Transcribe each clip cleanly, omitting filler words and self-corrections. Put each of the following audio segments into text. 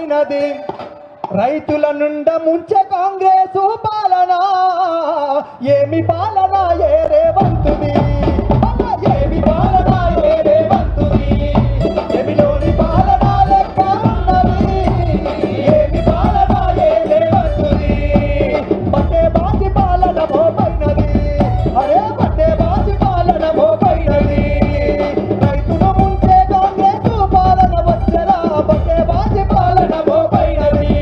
మోపైనది రైతుల నుండ ముంచె కాంగ్రెసు పాలన ఏమి పాలన ఏ రేవంతుది ఏమి పాలన ఏ రేవంతుది ఏమిలోని పాలన లెక్క ఉన్నది ఏమి పాలన ఏ రేవంతుది పట్టే బాజి పాలన మోపైనది అరే పట్టే బాజి పాలన మోపైనది రైతుల ముంచె కాంగ్రెసు పాలన వచ్చరా పట్టే బాజి పాలన మోపైనది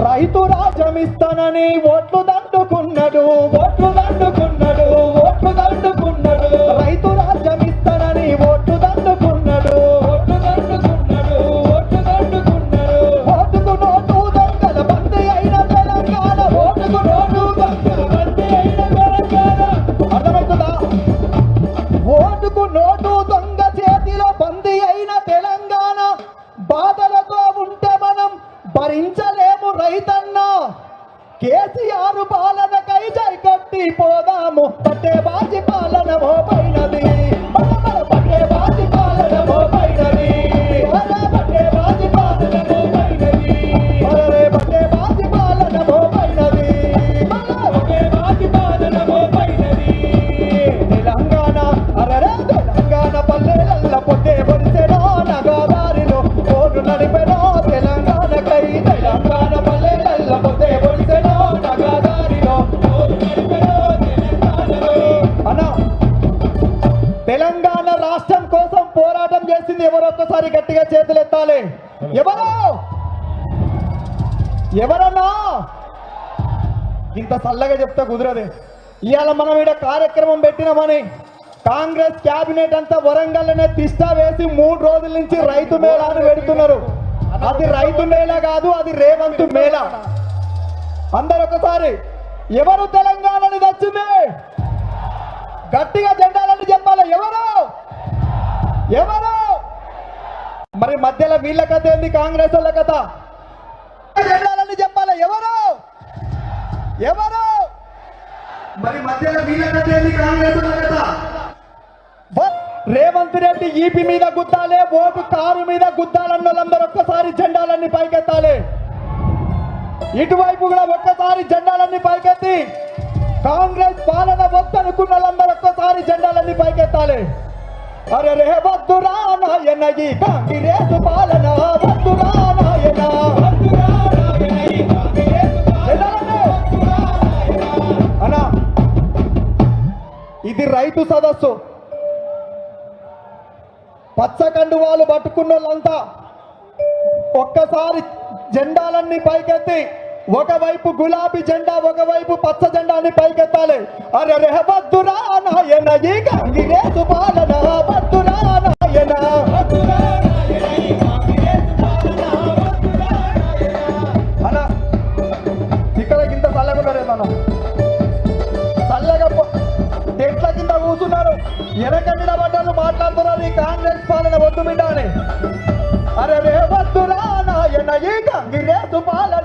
రైతు రాజ్యమిస్తానని ఓట్లు దండుకున్నాడు ఓట్లు దండుకున్నాడు ఓట్లు దండుకున్నాడు రైతు రాజ్యమిస్తానని ఓట్లు దండుకున్నాడు ఓట్లు దండుకున్నాడు ఓట్లు దండుకున్నాడు ఓటుకు నోటు దొంగల బందీ అయిన తెలంగాణ ఓటుకు నోటు దొంగల బందీ అయిన తెలంగాణ అర్థమవుతుందా ఓటుకు నోటు దొంగ చేతిలో బందీ అయిన తెలంగాణ బాధలతో ఉంటే మనం భరించలేము రైతన్న కేసీఆర్ పాలనకై జై కట్టి పోదాము పట్టే బాజి పాలన మోపైనది పట్టే బాజి పాలన మోపైనది పట్టే బాజి పాలన మోపైనది పట్టే బాజి పాలన మోపైనది పట్టే బాజి పాలన మోపైనది తెలంగాణ అరరే తెలంగాణ పల్లెలల్ల పొట్టే పొడిసెనో నగదారిలో ఓటు నడిపెనో తెలంగాణకై తెలంగాణ పల్లెలల్ల పొట్టే పొడిసెనో నగదారిలో ఓటు నడిపెనో తెలంగాణలో అన్నా తెలంగాణ రాష్ట్రం కోసం పోరాటం చేసింది ఎవరొక్కసారి గట్టిగా చేతులు ఎత్తాలి ఎవరు ఎవరన్నా ఇంత చల్లగా చెప్తే కుదరదే ఇవాళ మనం ఇక్కడ కార్యక్రమం పెట్టినామని కాంగ్రెస్ క్యాబినెట్ అంతా వరంగల్లోనే తిష్టా వేసి 3 రోజుల నుంచి రైతు మేళాను పెడుతున్నారు అది రైతు మేళ కాదు అది రేవంతు మేళ అందరు ఒకసారి ఎవరు తెలంగాణని తెచ్చింది గట్టిగా జెండాలని చెప్పాలి ఎవరు ఎవరు మరి మధ్యలో వీళ్ళ కథ ఏంది కాంగ్రెస్ వాళ్ళ కథ జెండాలని చెప్పాలి ఎవరు ఎవరు మరి మధ్యలో వీళ్ళ కథ ఏంది కాంగ్రెస్ వాళ్ళ కథ రేవంత్ రెడ్డి ఈపీ మీద గుద్దాలే ఓటు కారు మీద గుద్దాలన్న వాళ్ళందరూ ఒక్కసారి జెండాలన్నీ పైకెత్తాలి ఇటువైపు కూడా ఒక్కసారి జెండాలన్నీ పైకెత్తి కాంగ్రెస్ పాలన వద్దనుకున్న వాళ్ళందరూ ఒక్కసారి జెండాలన్నీ పైకెత్తాలి అరే రే వద్దురా నాయన ఈ కాంగ్రెస్ పాలన వద్దురా నాయన అన్నా ఇది రైతు సదస్సు పచ్చ కండువాలు పట్టుకున్న వాళ్ళంతా ఒక్కసారి జెండాలన్నీ పైకెత్తి ఒకవైపు గులాబీ జెండా ఒకవైపు పచ్చ జెండాని పైకెత్తాలి అరే రే వద్దురా నాయన ఈ కాంగ్రెస్ పాలన వద్దురా నాయన అలా ఇక్కడ కింద చల్లగా మనం చల్లగా చెట్ల కింద కూర్చున్నారు వెనకండిన బట్టలు మాట్లాడుతున్నారు ఈ కాంగ్రెస్ పాలన వద్దు బిడ్డ అని అరే రే వద్దురా నాయన ఈ కాంగ్రెస్ పాలన